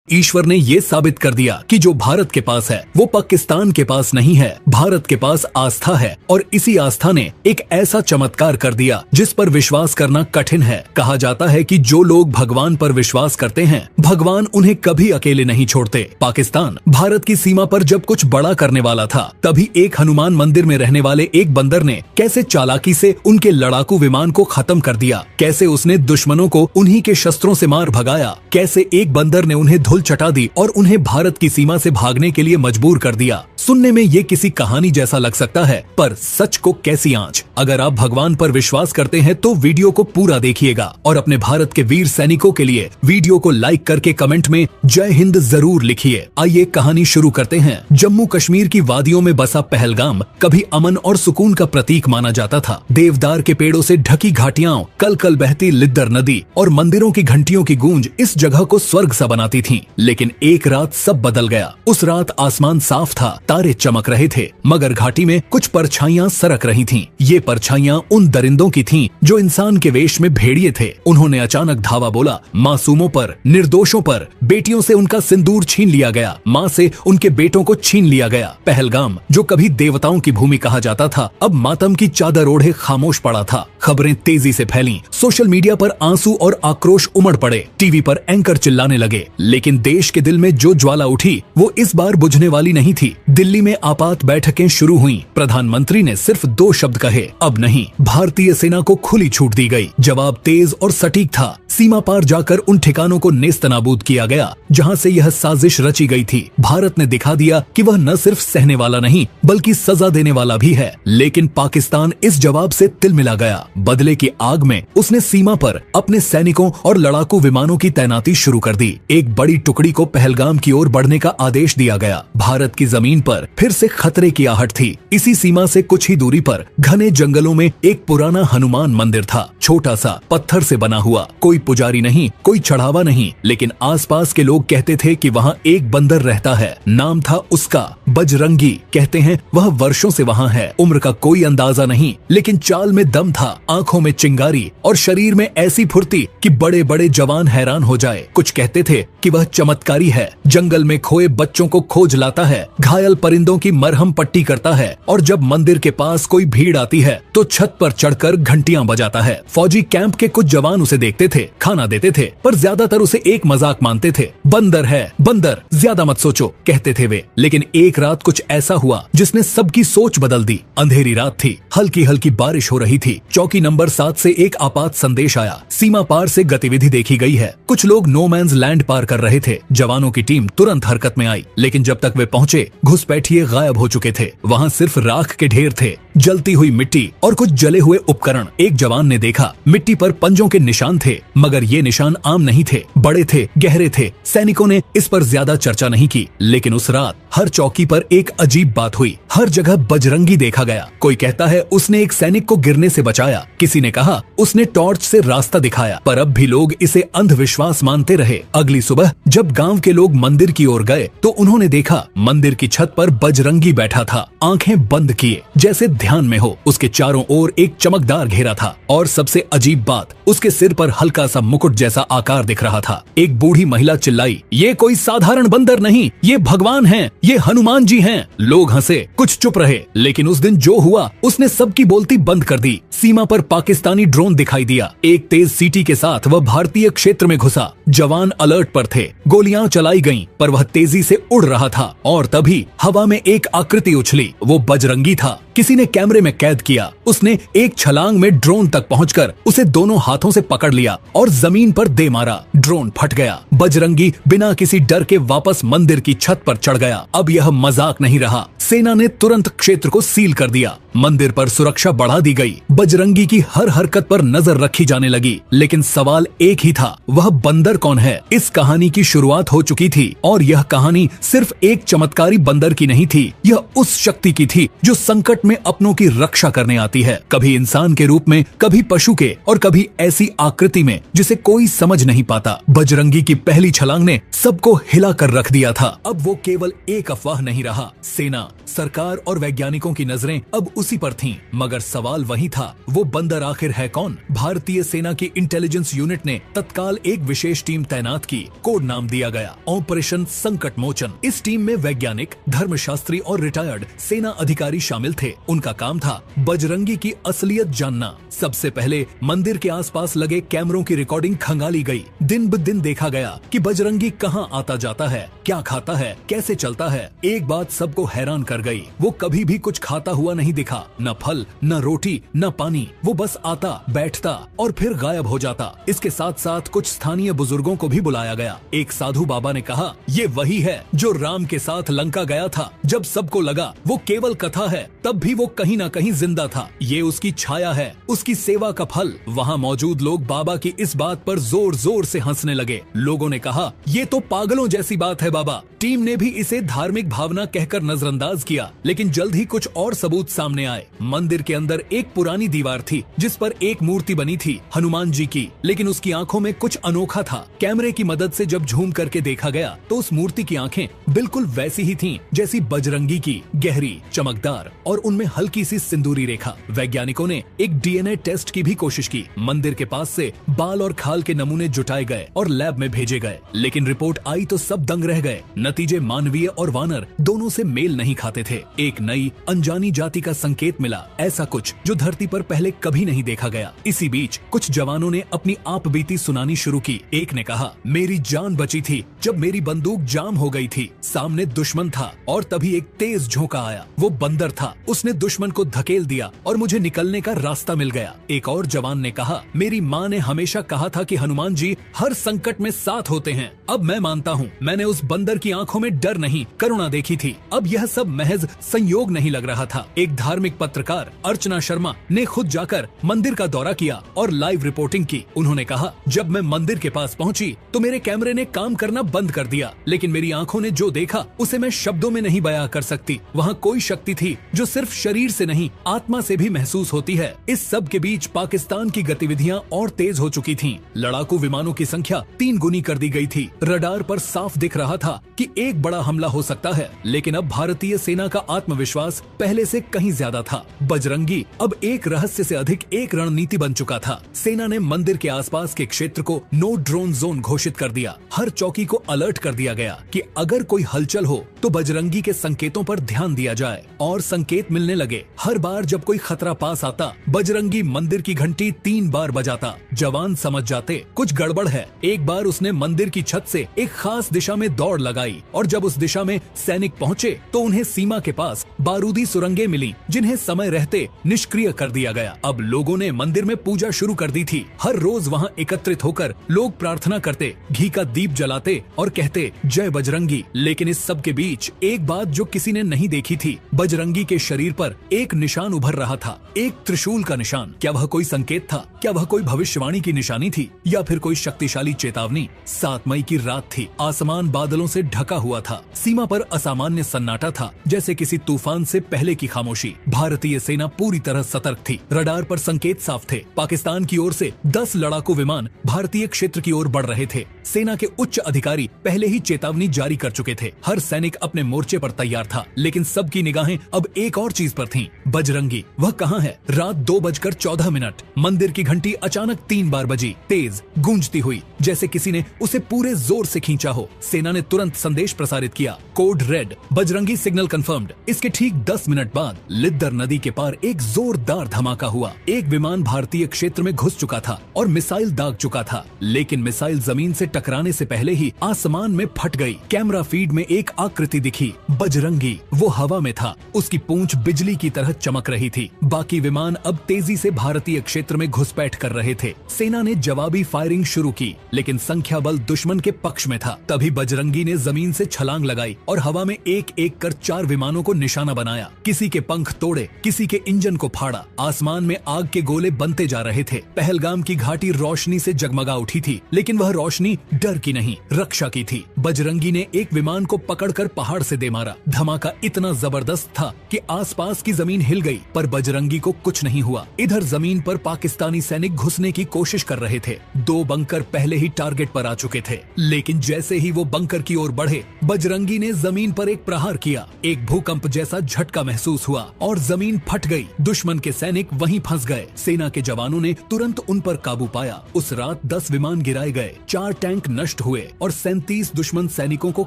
ईश्वर ने ये साबित कर दिया कि जो भारत के पास है वो पाकिस्तान के पास नहीं है। भारत के पास आस्था है और इसी आस्था ने एक ऐसा चमत्कार कर दिया जिस पर विश्वास करना कठिन है। कहा जाता है कि जो लोग भगवान पर विश्वास करते हैं भगवान उन्हें कभी अकेले नहीं छोड़ते। पाकिस्तान भारत की सीमा पर जब कुछ बड़ा करने वाला था तभी एक हनुमान मंदिर में रहने वाले एक बंदर ने कैसे चालाकी से उनके लड़ाकू विमान को खत्म कर दिया, कैसे उसने दुश्मनों को उन्हीं के शस्त्रों से मार भगाया, कैसे एक बंदर ने उन्हें धूल चटा दी और उन्हें भारत की सीमा से भागने के लिए मजबूर कर दिया। सुनने में ये किसी कहानी जैसा लग सकता है पर सच को कैसी आंच। अगर आप भगवान पर विश्वास करते हैं तो वीडियो को पूरा देखिएगा और अपने भारत के वीर सैनिकों के लिए वीडियो को लाइक करके कमेंट में जय हिंद जरूर लिखिए। आइए कहानी शुरू करते हैं। जम्मू कश्मीर की वादियों में बसा पहलगाम कभी अमन और सुकून का प्रतीक माना जाता था। देवदार के पेड़ों से ढकी घाटियां, कल कल बहती लिद्दर नदी और मंदिरों की घंटियों की गूंज इस जगह को स्वर्ग सा बनाती थी। लेकिन एक रात सब बदल गया। उस रात आसमान साफ था, तारे चमक रहे थे, मगर घाटी में कुछ परछाइयां सरक रही थीं। ये परछाइयां उन दरिंदों की थीं जो इंसान के वेश में भेड़िए थे। उन्होंने अचानक धावा बोला। मासूमों पर, निर्दोषों पर, बेटियों से उनका सिंदूर छीन लिया गया, माँ से उनके बेटों को छीन लिया गया। पहलगाम जो कभी देवताओं की भूमि कहा जाता था अब मातम की चादर ओढ़े खामोश पड़ा था। खबरें तेजी से फैलीं, सोशल मीडिया पर आंसू और आक्रोश उमड़ पड़े, टीवी पर एंकर चिल्लाने लगे। लेकिन देश के दिल में जो ज्वाला उठी वो इस बार बुझने वाली नहीं थी। दिल्ली में आपात बैठकें शुरू हुईं। प्रधानमंत्री ने सिर्फ 2 शब्द कहे, अब नहीं। भारतीय सेना को खुली छूट दी गई। जवाब तेज और सटीक था। सीमा पार जाकर उन ठिकानों को नेस्तनाबूद किया गया जहां से यह साजिश रची गई थी। भारत ने दिखा दिया कि वह न सिर्फ सहने वाला नहीं बल्कि सजा देने वाला भी है। लेकिन पाकिस्तान इस जवाब से तिलमिला गया। बदले की आग में उसने सीमा पर अपने सैनिकों और लड़ाकू विमानों की तैनाती शुरू कर दी। एक बड़ी टुकड़ी को पहलगाम की ओर बढ़ने का आदेश दिया गया। भारत की जमीन पर फिर से खतरे की आहट थी। इसी सीमा से कुछ ही दूरी पर घने जंगलों में एक पुराना हनुमान मंदिर था। छोटा सा, पत्थर से बना हुआ। कोई पुजारी नहीं, कोई चढ़ावा नहीं, लेकिन आसपास के लोग कहते थे कि वहाँ एक बंदर रहता है। नाम था उसका बजरंगी। कहते हैं वह वर्षों से वहाँ है। उम्र का कोई अंदाजा नहीं, लेकिन चाल में दम था, आंखों में चिंगारी और शरीर में ऐसी फुर्ती कि बड़े बड़े जवान हैरान हो जाए। कुछ कहते थे कि वह चमत्कारी है, जंगल में खोए बच्चों को खोज लाता है, घायल परिंदों की मरहम पट्टी करता है और जब मंदिर के पास कोई भीड़ आती है तो छत पर चढ़कर घंटियां बजाता है। फौजी कैंप के कुछ जवान उसे देखते थे, खाना देते थे, पर ज्यादातर उसे एक मजाक मानते थे। बंदर है, बंदर, ज्यादा मत सोचो, कहते थे वे। लेकिन एक रात कुछ ऐसा हुआ जिसने सबकी सोच बदल दी। अंधेरी रात थी, हल्की हल्की बारिश हो रही थी। चौकी नंबर 7 से एक आपात संदेश आया। सीमा पार से गतिविधि देखी गई है। कुछ लोग नो मैंस लैंड पार कर रहे थे। जवानों की टीम तुरंत हरकत में आई, लेकिन जब तक वे पहुंचे घुसपैठिए गायब हो चुके थे। वहाँ सिर्फ राख के ढेर थे, जलती हुई मिट्टी और कुछ जले हुए उपकरण। एक जवान ने देखा मिट्टी पर पंजों के निशान थे, मगर ये निशान आम नहीं थे, बड़े थे, गहरे थे। सैनिकों ने इस पर ज्यादा चर्चा नहीं की, लेकिन उस रात हर चौकी पर एक अजीब बात हुई। हर जगह बजरंगी देखा गया। कोई कहता है उसने एक सैनिक को गिरने से बचाया, किसी ने कहा उसने टॉर्च से रास्ता दिखाया, पर अब भी लोग इसे अंधविश्वास मानते रहे। अगली सुबह जब गांव के लोग मंदिर की ओर गए तो उन्होंने देखा मंदिर की छत पर बजरंगी बैठा था, आंखें बंद किए, जैसे ध्यान में हो। उसके चारों ओर एक चमकदार घेरा था और सबसे अजीब बात, उसके सिर पर हल्का सा मुकुट जैसा आकार दिख रहा था। एक बूढ़ी महिला चिल्लाई, ये कोई साधारण बंदर नहीं, ये भगवान हैं, ये हनुमान जी हैं। लोग हंसे, कुछ चुप रहे, लेकिन उस दिन जो हुआ उसने सबकी बोलती बंद कर दी। सीमा पर पाकिस्तानी ड्रोन दिखाई दिया। एक तेज सीटी के साथ वह भारतीय क्षेत्र में घुसा। जवान अलर्ट पर थे, गोलियां चलाई गईं, पर वह तेजी से उड़ रहा था और तभी हवा में एक आकृति उछली। वो बजरंगी था। किसी ने कैमरे में कैद किया। उसने एक छलांग में ड्रोन तक पहुंचकर उसे दोनों हाथों से पकड़ लिया और जमीन पर दे मारा। ड्रोन फट गया। बजरंगी बिना किसी डर के वापस मंदिर की छत पर चढ़ गया। अब यह मजाक नहीं रहा। सेना ने तुरंत क्षेत्र को सील कर दिया। मंदिर पर सुरक्षा बढ़ा दी गई। बजरंगी की हर हरकत पर नजर रखी जाने लगी। लेकिन सवाल एक ही था, वह बंदर कौन है? इस कहानी की शुरुआत हो चुकी थी और यह कहानी सिर्फ एक चमत्कारी बंदर की नहीं थी। यह उस शक्ति की थी जो संकट में अपनों की रक्षा करने आती है, कभी इंसान के रूप में, कभी पशु के और कभी ऐसी आकृति में जिसे कोई समझ नहीं पाता। बजरंगी की पहली छलांग ने सबको हिला कर रख दिया था। अब वो केवल एक अफवाह नहीं रहा। सेना, सरकार और वैज्ञानिकों की नजरें अब उसी पर थीं। मगर सवाल वही था, वो बंदर आखिर है कौन? भारतीय सेना की इंटेलिजेंस यूनिट ने तत्काल एक विशेष टीम तैनात की। कोड नाम दिया गया ऑपरेशन संकट मोचन। इस टीम में वैज्ञानिक, धर्मशास्त्री और रिटायर्ड सेना अधिकारी शामिल थे। उनका काम था बजरंगी की असलियत जानना। सबसे पहले मंदिर के आसपास लगे कैमरों की रिकॉर्डिंग खंगाली गई। दिन ब दिन देखा गया कि बजरंगी कहां आता जाता है, क्या खाता है, कैसे चलता है। एक बात सबको हैरान कर गई, वो कभी भी कुछ खाता हुआ नहीं दिखा। न फल, न रोटी, न पानी। वो बस आता, बैठता और फिर गायब हो जाता। इसके साथ साथ कुछ स्थानीय बुजुर्गों को भी बुलाया गया। एक साधु बाबा ने कहा, ये वही है जो राम के साथ लंका गया था। जब सबको लगा वो केवल कथा है, तब भी वो कहीं न कहीं जिंदा था। ये उसकी छाया है, उसकी सेवा का फल। वहाँ मौजूद लोग बाबा की इस बात पर जोर जोर से हंसने लगे। लोगों ने कहा, ये तो पागलों जैसी बात है बाबा। टीम ने भी इसे धार्मिक भावना कहकर नजरअंदाज किया, लेकिन जल्द ही कुछ और सबूत सामने आए। मंदिर के अंदर एक पुरानी दीवार थी जिस पर एक मूर्ति बनी थी, हनुमान जी की, लेकिन उसकी आंखों में कुछ अनोखा था। कैमरे की मदद से जब झूम करके देखा गया तो उस मूर्ति की आंखें बिल्कुल वैसी ही थीं जैसी बजरंगी की, गहरी, चमकदार और उनमें हल्की सी सिंदूरी रेखा। वैज्ञानिकों ने एक डीएनए टेस्ट की भी कोशिश की। मंदिर के पास से बाल और खाल के नमूने जुटाए गए और लैब में भेजे गए, लेकिन रिपोर्ट आई तो सब दंग रह गए। नतीजे मानवीय और वानर दोनों से मेल नहीं खाते थे। एक नई अनजानी जाति का संकेत मिला, ऐसा कुछ जो धरती पर पहले कभी नहीं देखा गया। इसी बीच कुछ जवानों ने अपनी आप बीती सुनानी शुरू की। एक ने कहा, मेरी जान बची थी जब मेरी बंदूक जाम हो गई थी। सामने दुश्मन था और तभी एक तेज झोंका आया। वो बंदर था, उसने दुश्मन को धकेल दिया और मुझे निकलने का रास्ता मिल गया। एक और जवान ने कहा, मेरी माँ ने हमेशा कहा था कि हनुमान जी हर संकट में साथ होते हैं। अब मैं मानता हूँ, मैंने उस बंदर की आंखों में डर नहीं, करुणा देखी थी। अब यह सब महज संयोग नहीं लग रहा था। एक धार्मिक पत्रकार अर्चना शर्मा ने खुद जाकर मंदिर का दौरा किया और लाइव रिपोर्टिंग की। उन्होंने कहा, जब मैं मंदिर के पास पहुंची तो मेरे कैमरे ने काम करना बंद कर दिया, लेकिन मेरी आंखों ने जो देखा उसे मैं शब्दों में नहीं बयां कर सकती। वहाँ कोई शक्ति थी जो सिर्फ शरीर से नहीं, आत्मा से भी महसूस होती है। इस सब के बीच पाकिस्तान की गतिविधियां और तेज हो चुकी थीं। लड़ाकू विमानों की संख्या 3 गुनी कर दी गई थी। रडार पर साफ दिख रहा था कि एक बड़ा हमला हो सकता है, लेकिन अब भारतीय सेना का आत्मविश्वास पहले से कहीं ज्यादा था। बजरंगी अब एक रहस्य से अधिक एक रणनीति बन चुका था। सेना ने मंदिर के आसपास के क्षेत्र को नो ड्रोन जोन घोषित कर दिया। हर चौकी को अलर्ट कर दिया गया कि अगर कोई हलचल हो तो बजरंगी के संकेतों पर ध्यान दिया जाए। और संकेत मिलने लगे। हर बार जब कोई खतरा पास आता, बजरंगी मंदिर की घंटी 3 बार बजाता। जवान समझ जाते कुछ गड़बड़ है। एक बार उसने मंदिर की छत से एक खास दिशा में दौड़ लगाई और जब उस दिशा में सैनिक पहुंचे तो उन्हें सीमा के पास बारूदी सुरंगें मिली, जिन्हें समय रहते निष्क्रिय कर दिया गया। अब लोगों ने मंदिर में पूजा शुरू कर दी थी। हर रोज वहाँ एकत्रित होकर लोग प्रार्थना करते, घी का दीप जलाते और कहते, जय बजरंगी। लेकिन इस सब के बीच एक बात जो किसी ने नहीं देखी थी, बजरंगी के शरीर पर एक निशान उभर रहा था, एक त्रिशूल का निशान। क्या वह कोई संकेत था? क्या वह कोई भविष्यवाणी की निशानी थी या फिर कोई शक्तिशाली चेतावनी? 7 मई की रात थी। आसमान बादलों से ढका हुआ था। सीमा पर असामान्य सन्नाटा था, जैसे किसी तूफान से पहले की खामोशी। भारतीय सेना पूरी तरह सतर्क थी। रडार पर संकेत साफ थे। पाकिस्तान की ओर से 10 लड़ाकू विमान भारतीय क्षेत्र की ओर बढ़ रहे थे। सेना के उच्च अधिकारी पहले ही चेतावनी जारी कर चुके थे। हर सैनिक अपने मोर्चे पर तैयार था, लेकिन सबकी निगाहें अब एक और चीज पर थीं। बजरंगी, वह कहाँ है? रात 2:14 मंदिर की घंटी अचानक 3 बार बजी, तेज गूंजती हुई, जैसे किसी ने उसे पूरे जोर से खींचा हो। सेना ने तुरंत संदेश प्रसारित किया, code red, Bajrangi signal confirmed. इसके ठीक 10 मिनट बाद लिद्दर नदी के पार एक जोरदार धमाका हुआ। एक विमान भारतीय क्षेत्र में घुस चुका था और मिसाइल दाग चुका था, लेकिन मिसाइल जमीन से टकराने से पहले ही आसमान में फट गई। कैमरा फीड में एक आकृति दिखी, बजरंगी, वो हवा में था। उसकी पूंछ बिजली की तरह चमक रही थी। बाकी विमान अब तेजी से भारतीय क्षेत्र में घुसपैठ कर रहे थे। सेना ने जवाबी फायरिंग शुरू की, लेकिन संख्या बल दुश्मन के पक्ष में था। तभी बजरंगी ने जमीन से छलांग लगाई और हवा में एक एक कर 4 विमानों को निशाना बनाया। किसी के पंख तोड़े, किसी के इंजन को फाड़ा। आसमान में आग के गोले बनते जा रहे थे। पहलगाम की घाटी रोशनी से जगमगा उठी थी, लेकिन वह रोशनी डर की नहीं, रक्षा की थी। बजरंगी ने एक विमान को पकड़कर पहाड़ से दे मारा। धमाका इतना जबरदस्त था कि आसपास की जमीन हिल गई, पर बजरंगी को कुछ नहीं हुआ। इधर जमीन पर पाकिस्तानी सैनिक घुसने की कोशिश कर रहे थे। 2 बंकर पहले ही टारगेट पर आ चुके थे, लेकिन जैसे ही वो बंकर की ओर बढ़े, बजरंगी ने जमीन पर एक प्रहार किया। एक भूकंप जैसा झटका महसूस हुआ और जमीन फट गई। दुश्मन के सैनिक वहीं फंस गए। सेना के जवानों ने तुरंत उन पर काबू पाया। उस रात 10 विमान गिराए गए, 4 टैंक नष्ट हुए और 37 दुश्मन सैनिकों को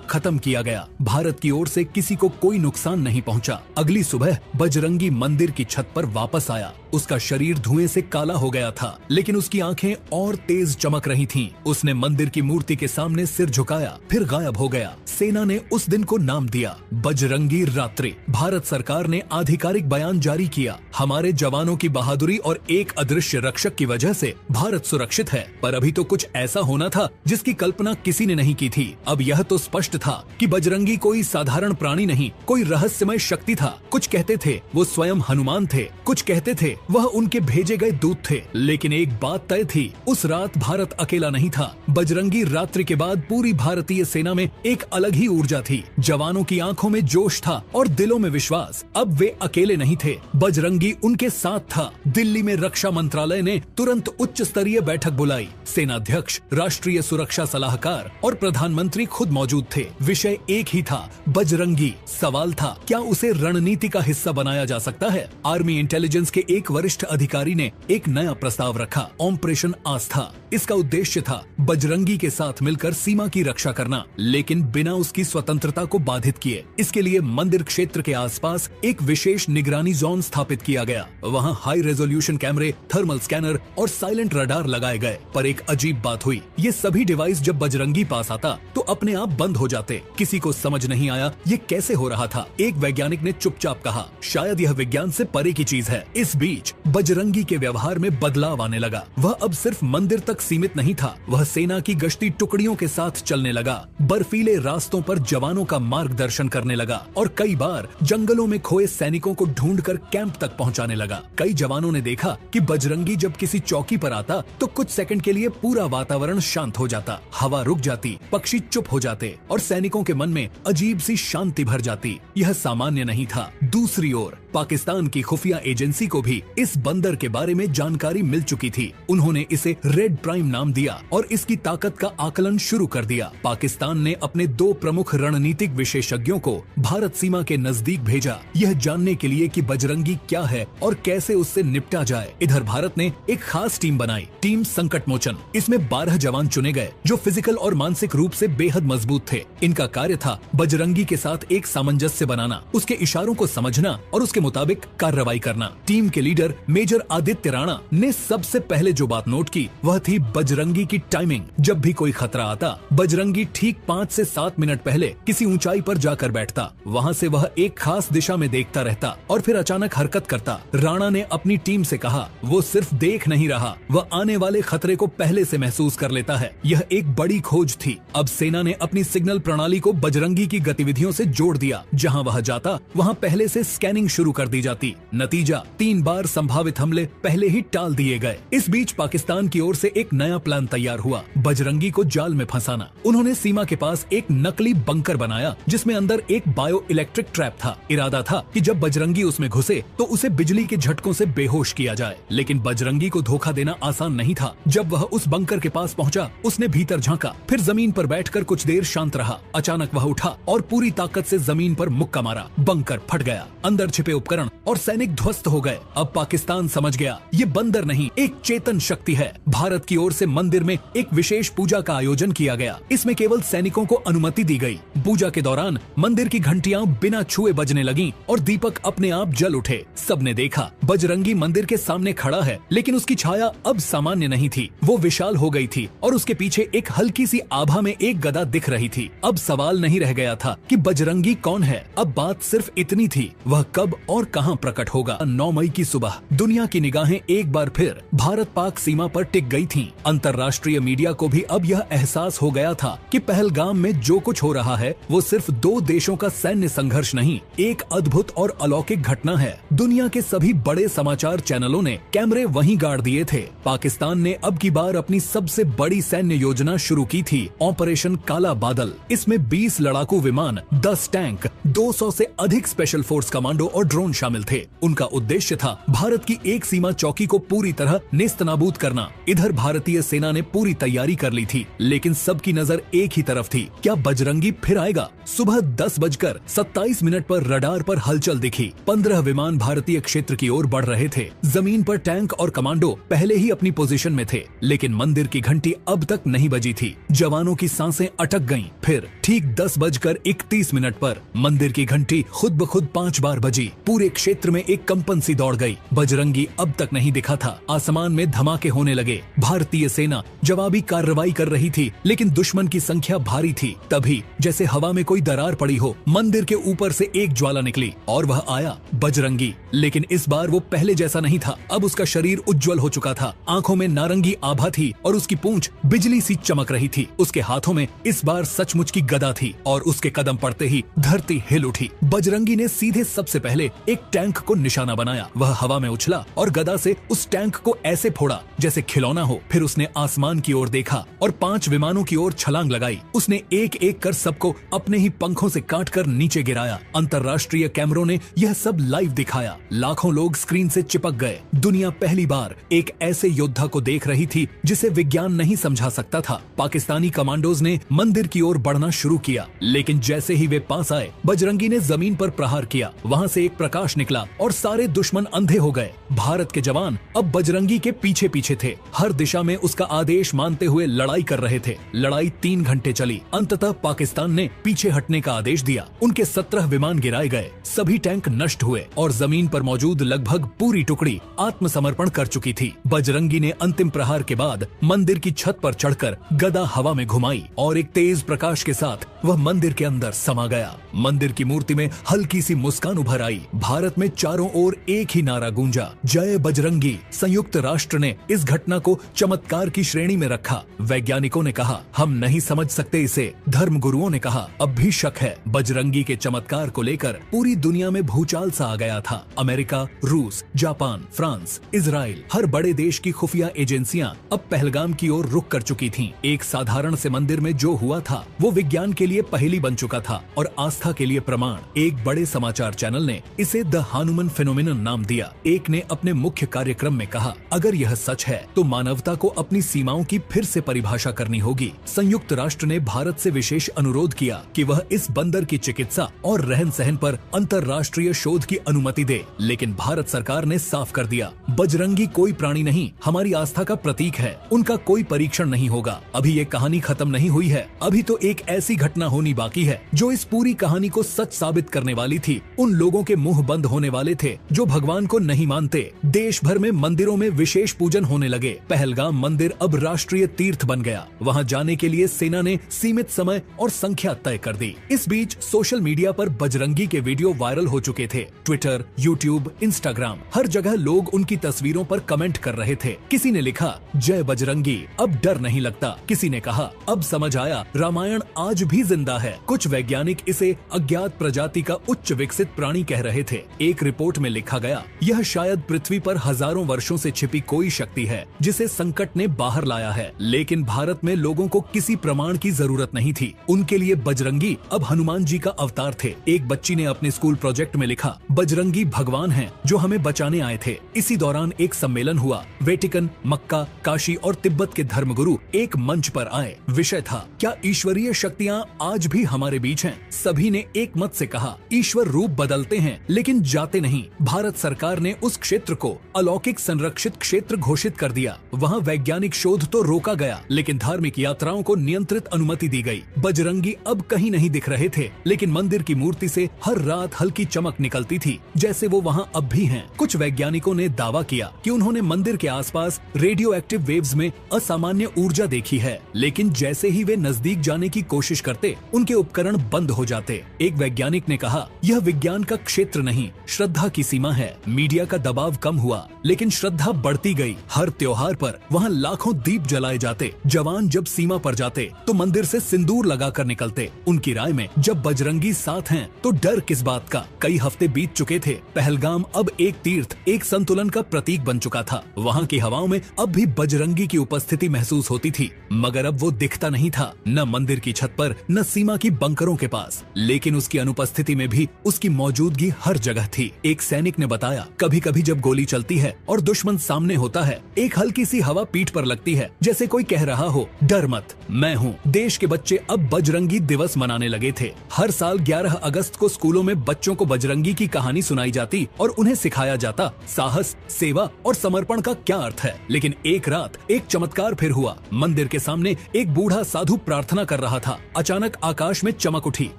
खत्म किया गया। भारत की ओर से किसी को कोई नुकसान नहीं पहुंचा। अगली सुबह बजरंगी मंदिर की छत पर वापस आया। उसका शरीर धुएं से काला हो गया था, लेकिन उसकी आंखें और तेज चमक रही थीं। उसने मंदिर की मूर्ति के सामने सिर झुकाया, फिर गायब हो गया। सेना ने उस दिन को नाम दिया बजरंगी रात्रि। भारत सरकार ने आधिकारिक बयान जारी किया, हमारे जवानों की बहादुरी और एक अदृश्य रक्षक की वजह से भारत सुरक्षित है। पर अभी तो कुछ ऐसा होना था जिसकी कल्पना किसी ने नहीं की थी। अब यह तो स्पष्ट था कि बजरंगी कोई साधारण प्राणी नहीं, कोई रहस्यमय शक्ति था। कुछ कहते थे वो स्वयं हनुमान थे, कुछ कहते थे वह उनके भेजे गए दूत थे, लेकिन एक बात तय थी, उस रात भारत अकेला नहीं था। बजरंगी रात्रि के बाद पूरी भारतीय सेना में एक अलग ही ऊर्जा थी। जवानों की आंखों में जोश था और दिलों में विश्वास। अब वे अकेले नहीं थे, बजरंगी उनके साथ था। दिल्ली में रक्षा मंत्रालय ने तुरंत उच्च स्तरीय बैठक बुलाई। सेनाध्यक्ष, राष्ट्रीय सुरक्षा सलाहकार और प्रधानमंत्री खुद मौजूद थे। विषय एक ही था, बजरंगी। सवाल था, क्या उसे रणनीति का हिस्सा बनाया जा सकता है? आर्मी इंटेलिजेंस के एक वरिष्ठ अधिकारी ने एक नया प्रस्ताव रखा, ऑपरेशन आस्था। इसका उद्देश्य था बजरंगी के साथ मिलकर सीमा की रक्षा करना, लेकिन बिना उसकी स्वतंत्रता को बाधित किए। इसके लिए मंदिर क्षेत्र के आसपास एक विशेष निगरानी जोन स्थापित किया गया। वहां हाई रेजोल्यूशन कैमरे, थर्मल स्कैनर और साइलेंट रडार लगाए गए। पर एक अजीब बात हुई, ये सभी डिवाइस जब बजरंगी पास आता तो अपने आप बंद हो जाते। किसी को समझ नहीं आया ये कैसे हो रहा था। एक वैज्ञानिक ने चुपचाप कहा, शायद यह विज्ञान से परे की चीज है। इस बीच बजरंगी के व्यवहार में बदलाव आने लगा। वह अब सिर्फ मंदिर तक सीमित नहीं था, वह सेना की गश्ती टुकड़ियों के साथ चलने लगा, बर्फीले रास्तों पर जवानों का मार्गदर्शन करने लगा और कई बार जंगलों में खोए सैनिकों को ढूंढकर कैंप तक पहुंचाने लगा। कई जवानों ने देखा कि बजरंगी जब किसी चौकी पर आता तो कुछ सेकंड के लिए पूरा वातावरण शांत हो जाता, हवा रुक जाती, पक्षी चुप हो जाते और सैनिकों के मन में अजीब सी शांति भर जाती। यह सामान्य नहीं था। दूसरी ओर पाकिस्तान की खुफिया एजेंसी को भी इस बंदर के बारे में जानकारी मिल चुकी थी। उन्होंने इसे रेड प्राइम नाम दिया और इसकी ताकत का आकलन शुरू कर दिया। पाकिस्तान ने अपने 2 प्रमुख रणनीतिक विशेषज्ञों को भारत सीमा के नजदीक भेजा, यह जानने के लिए कि बजरंगी क्या है और कैसे उससे निपटा जाए। इधर भारत ने एक खास टीम बनाई, टीम संकट मोचन। इसमें 12 जवान चुने गए जो फिजिकल और मानसिक रूप से बेहद मजबूत थे। इनका कार्य था बजरंगी के साथ एक सामंजस्य बनाना, उसके इशारों को समझना और उसके मुताबिक कार्रवाई करना। टीम के लीडर मेजर आदित्य राणा ने सबसे पहले जो बात नोट की वह थी बजरंगी की टाइमिंग। जब भी कोई खतरा आता, बजरंगी ठीक 5 से 7 मिनट पहले किसी ऊंचाई पर जाकर बैठता। वहां से वह एक खास दिशा में देखता रहता और फिर अचानक हरकत करता। राणा ने अपनी टीम से कहा, वो सिर्फ देख नहीं रहा, वह आने वाले खतरे को पहले से महसूस कर लेता है। यह एक बड़ी खोज थी। अब सेना ने अपनी सिग्नल प्रणाली को बजरंगी की गतिविधियों से जोड़ दिया। जहां वह जाता वहां पहले से स्कैनिंग शुरू कर दी जाती। नतीजा, 3 बार संभावित हमले पहले ही टाल दिए गए। इस बीच पाकिस्तान की ओर से एक नया प्लान तैयार हुआ, बजरंगी को जाल में फंसाना। उन्होंने सीमा के पास एक नकली बंकर बनाया जिसमें अंदर एक बायो इलेक्ट्रिक ट्रैप था। इरादा था कि जब बजरंगी उसमें घुसे तो उसे बिजली के झटकों से बेहोश किया जाए। लेकिन बजरंगी को धोखा देना आसान नहीं था। जब वह उस बंकर के पास पहुंचा, उसने भीतर झांका, फिर जमीन पर बैठकर कुछ देर शांत रहा। अचानक वह उठा और पूरी ताकत से जमीन पर मुक्का मारा। बंकर फट गया, अंदर छिपे उपकरण और सैनिक ध्वस्त हो गए। अब पाकिस्तान समझ गया, ये बंदर नहीं, एक चेतन शक्ति है। भारत की ओर से मंदिर में एक विशेष पूजा का आयोजन किया गया। इसमें केवल सैनिकों को अनुमति दी गई। पूजा के दौरान मंदिर की घंटियां बिना छुए बजने लगीं और दीपक अपने आप जल उठे। सबने देखा बजरंगी मंदिर के सामने खड़ा है, लेकिन उसकी छाया अब सामान्य नहीं थी, वो विशाल हो गई थी और उसके पीछे एक हल्की सी आभा में एक गदा दिख रही थी। अब सवाल नहीं रह गया था कि बजरंगी कौन है, अब बात सिर्फ इतनी थी, वह कब और कहां प्रकट होगा। 9 मई की सुबह दुनिया की निगाहें एक बार फिर भारत पाक सीमा पर टिक गई थीं। अंतर्राष्ट्रीय मीडिया को भी अब यह एहसास हो गया था कि पहलगाम में जो कुछ हो रहा है वो सिर्फ 2 देशों का सैन्य संघर्ष नहीं, एक अद्भुत और अलौकिक घटना है। दुनिया के सभी बड़े समाचार चैनलों ने कैमरे वहीं गाड़ दिए थे। पाकिस्तान ने अब की बार अपनी सबसे बड़ी सैन्य योजना शुरू की थी, ऑपरेशन काला बादल। इसमें 20 लड़ाकू विमान, 10 टैंक, 200 से अधिक स्पेशल फोर्स कमांडो और ड्रोन शामिल थे। उनका उद्देश्य था भारत की एक सीमा चौकी को पूरी तरह नेस्तनाबूद करना। इधर भारतीय सेना ने पूरी तैयारी कर ली थी, लेकिन सबकी नजर एक ही तरफ थी, क्या बजरंगी फिर आएगा? सुबह 10:27 पर रडार पर हलचल दिखी। 15 विमान भारतीय क्षेत्र की ओर बढ़ रहे थे। जमीन पर टैंक और कमांडो पहले ही अपनी पोजीशन में थे, लेकिन मंदिर की घंटी अब तक नहीं बजी थी। जवानों की सांसें अटक गईं। फिर ठीक 10:31 पर मंदिर की घंटी खुद ब खुद 5 बार बजी। पूरे क्षेत्र में एक कंपन सी दौड़ गई। बजरंगी अब तक नहीं दिखा था। आसमान में धमाके होने लगे। भारतीय सेना जवाबी कार्रवाई कर रही थी, लेकिन दुश्मन की संख्या भारी थी। तभी जैसे हवा में कोई दरार पड़ी हो, मंदिर के ऊपर से एक ज्वाला निकली और वह आया बजरंगी। लेकिन इस बार वो पहले जैसा नहीं था। अब उसका शरीर उज्जवल हो चुका था, आंखों में नारंगी आभा थी और उसकी पूंछ बिजली सी चमक रही थी। उसके हाथों में इस बार सचमुच की गदा थी और उसके कदम पड़ते ही धरती हिल उठी। बजरंगी ने सीधे सबसे पहले एक टैंक को निशाना बनाया। वह हवा में उछला और गदा से उस टैंक को ऐसे फोड़ा जैसे खिलौना हो। फिर उसने आसमान की ओर देखा और 5 विमानों की ओर छलांग लगाई। उसने एक एक कर सबको अपने ही पंखों से काटकर नीचे गिराया। अंतर्राष्ट्रीय कैमरों ने यह सब लाइव दिखाया। लाखों लोग स्क्रीन से चिपक गए। दुनिया पहली बार एक ऐसे योद्धा को देख रही थी जिसे विज्ञान नहीं समझा सकता था। पाकिस्तानी कमांडोज ने मंदिर की ओर बढ़ना शुरू किया, लेकिन जैसे ही वे पास आए, बजरंगी ने जमीन पर प्रहार किया। वहां से एक प्रकाश निकला और सारे दुश्मन अंधे हो गए। भारत के जवान अब बजरंगी के पीछे पीछे थे, हर दिशा में उसका आदेश मानते हुए लड़ाई कर रहे थे। लड़ाई 3 घंटे चली। अंततः पाकिस्तान ने पीछे हटने का आदेश दिया। उनके 17 विमान गिराए गए, सभी टैंक नष्ट हुए और जमीन पर मौजूद लगभग पूरी टुकड़ी आत्मसमर्पण कर चुकी थी। बजरंगी ने अंतिम प्रहार के बाद मंदिर की छत पर चढ़कर गदा हवा में घुमाई और एक तेज प्रकाश के साथ वह मंदिर के अंदर समा गया। मंदिर की मूर्ति में हल्की सी मुस्कान उभर आई। भारत में चारों ओर एक ही नारा गूंजा, जय बजरंगी। संयुक्त राष्ट्र ने इस घटना को चमत्कार की श्रेणी में रखा। वैज्ञानिकों ने कहा, हम नहीं समझ सकते इसे। धर्मगुरुओं ने कहा, अब भी शक है। बजरंगी के चमत्कार को लेकर पूरी दुनिया में भूचाल सा आ गया था। अमेरिका, रूस, जापान, फ्रांस, इजराइल, हर बड़े देश की खुफिया एजेंसियां अब पहलगाम की ओर रुक कर चुकी थीं। एक साधारण से मंदिर में जो हुआ था वो विज्ञान के लिए पहेली बन चुका था और आस्था के लिए प्रमाण। एक बड़े समाचार चैनल ने इसे द हानुमन फेनोमेनन नाम दिया। एक ने अपने मुख्य कार्यक्रम में कहा, अगर यह सच है तो मानवता को अपनी सीमाओं की फिर से परिभाषा करनी होगी। संयुक्त राष्ट्र ने भारत से विशेष अनुरोध किया कि वह इस बंदर की चिकित्सा और रहन सहन पर अंतर्राष्ट्रीय शोध की अनुमति दे, लेकिन भारत सरकार ने साफ कर दिया, बजरंगी कोई प्राणी नहीं, हमारी आस्था का प्रतीक है। उनका कोई परीक्षण नहीं होगा। अभी ये कहानी खत्म नहीं हुई है। अभी तो एक ऐसी घटना होनी बाकी है जो इस पूरी कहानी को सच साबित करने वाली थी। उन लोगों के मुंह बंद होने वाले थे जो भगवान को नहीं मानते। देश भर में मंदिरों में विशेष पूजन होने लगे। पहलगाम मंदिर अब राष्ट्रीय तीर्थ बन गया। वहां जाने के लिए सेना ने सीमित समय और संख्या तय कर दी। इस बीच सोशल मीडिया पर बजरंगी के वीडियो वायरल हो चुके थे। ट्विटर, यूट्यूब, इंस्टाग्राम, हर जगह लोग उनकी तस्वीरों पर कमेंट कर रहे थे। किसी ने लिखा, जय बजरंगी, अब डर नहीं लगता। किसी ने कहा, अब समझ आया, रामायण आज भी जिंदा है। कुछ वैज्ञानिक इसे अज्ञात प्रजाति का उच्च विकसित प्राणी कह रहे थे। एक रिपोर्ट में लिखा गया, यह शायद पृथ्वी पर हजारों वर्षों से छिपी कोई शक्ति है जिसे संकट ने बाहर लाया है। लेकिन भारत में लोगों को किसी प्रमाण की जरूरत नहीं थी। उनके लिए बजरंगी अब हनुमान जी का अवतार थे। एक बच्ची ने अपने स्कूल प्रोजेक्ट में लिखा, बजरंगी भगवान हैं जो हमें बचाने आए थे। इसी दौरान एक सम्मेलन हुआ। वेटिकन, मक्का, काशी और तिब्बत के धर्मगुरु एक मंच पर आए। विषय था, क्या ईश्वरीय शक्तियाँ आज भी हमारे बीच हैं? सभी ने एक मत से कहा, ईश्वर रूप बदलते हैं लेकिन जाते नहीं। भारत सरकार ने उस क्षेत्र को अलौकिक संरक्षित क्षेत्र घोषित कर दिया। वहाँ वैज्ञानिक शोध तो रोका गया, लेकिन धार्मिक यात्राओं को नियंत्रित अनुमति दी गई। बजरंगी अब कहीं नहीं दिख रहे थे, लेकिन मंदिर की मूर्ति से हर रात हल्की चमक निकलती थी, जैसे वो वहाँ अब भी हैं। कुछ वैज्ञानिकों ने दावा किया कि उन्होंने मंदिर के आसपास रेडियो एक्टिव वेव्स में असामान्य ऊर्जा देखी है, लेकिन जैसे ही वे नजदीक जाने की कोशिश करते, उनके उपकरण बंद हो जाते। एक वैज्ञानिक ने कहा, यह विज्ञान का क्षेत्र शस्त्र नहीं, श्रद्धा की सीमा है। मीडिया का दबाव कम हुआ, लेकिन श्रद्धा बढ़ती गई। हर त्योहार पर वहाँ लाखों दीप जलाए जाते। जवान जब सीमा पर जाते तो मंदिर से सिंदूर लगाकर निकलते। उनकी राय में जब बजरंगी साथ हैं तो डर किस बात का। कई हफ्ते बीत चुके थे। पहलगाम अब एक तीर्थ, एक संतुलन का प्रतीक बन चुका था। वहाँ की हवाओं में अब भी बजरंगी की उपस्थिति महसूस होती थी, मगर अब वो दिखता नहीं था, न मंदिर की छत पर, न सीमा की बंकरों के पास। लेकिन उसकी अनुपस्थिति में भी उसकी मौजूदगी हर जगह थी। एक सैनिक ने बताया, कभी कभी जब गोली चलती है और दुश्मन सामने होता है, एक हल्की सी हवा पीठ पर लगती है, जैसे कोई कह रहा हो, डर मत, मैं हूँ। देश के बच्चे अब बजरंगी दिवस मनाने लगे थे। हर साल 11 अगस्त को स्कूलों में बच्चों को बजरंगी की कहानी सुनाई जाती और उन्हें सिखाया जाता साहस, सेवा और समर्पण का क्या अर्थ है। लेकिन एक रात एक चमत्कार फिर हुआ। मंदिर के सामने एक बूढ़ा साधु प्रार्थना कर रहा था। अचानक आकाश में चमक उठी,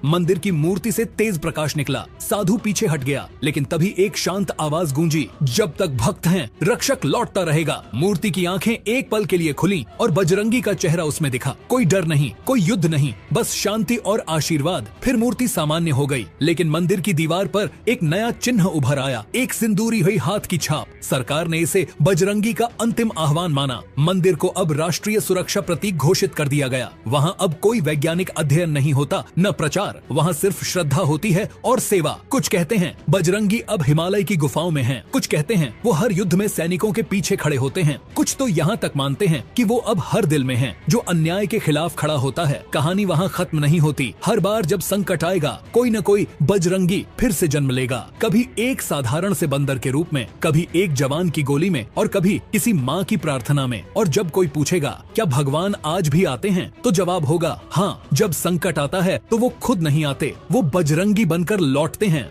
मंदिर की मूर्ति से तेज प्रकाश निकला। साधु पीछे हट गया, लेकिन तभी एक शांत आवाज गूंजी, जब तक भक्त हैं, रक्षक लौटता रहेगा। मूर्ति की आंखें एक पल के लिए खुली और बजरंगी का चेहरा उसमें दिखा। कोई डर नहीं, कोई युद्ध नहीं, बस शांति और आशीर्वाद। फिर मूर्ति सामान्य हो गई, लेकिन मंदिर की दीवार पर एक नया चिन्ह उभर आया, एक सिंदूरी हुई हाथ की छाप। सरकार ने इसे बजरंगी का अंतिम आह्वान माना। मंदिर को अब राष्ट्रीय सुरक्षा प्रतीक घोषित कर दिया गया। वहाँ अब कोई वैज्ञानिक अध्ययन नहीं होता, न प्रचार, वहाँ सिर्फ श्रद्धा होती है और सेवा। कुछ कहते हैं बजरंगी अब हिमालय की गुफाओं में है, कुछ कहते हैं वो हर युद्ध में सैनिकों के पीछे खड़े होते हैं, कुछ तो यहाँ तक मानते हैं कि वो अब हर दिल में है, जो अन्याय के खिलाफ खड़ा होता है। कहानी वहाँ खत्म नहीं होती। हर बार जब संकट आएगा, कोई न कोई बजरंगी फिर से जन्म लेगा। कभी एक साधारण से बंदर के रूप में, कभी एक जवान की गोली में, और कभी किसी माँ की प्रार्थना में। और जब कोई पूछेगा क्या भगवान आज भी आते हैं, तो जवाब होगा हाँ। जब संकट आता है तो वो खुद नहीं आते, वो बजरंगी बनकर लौटते हैं।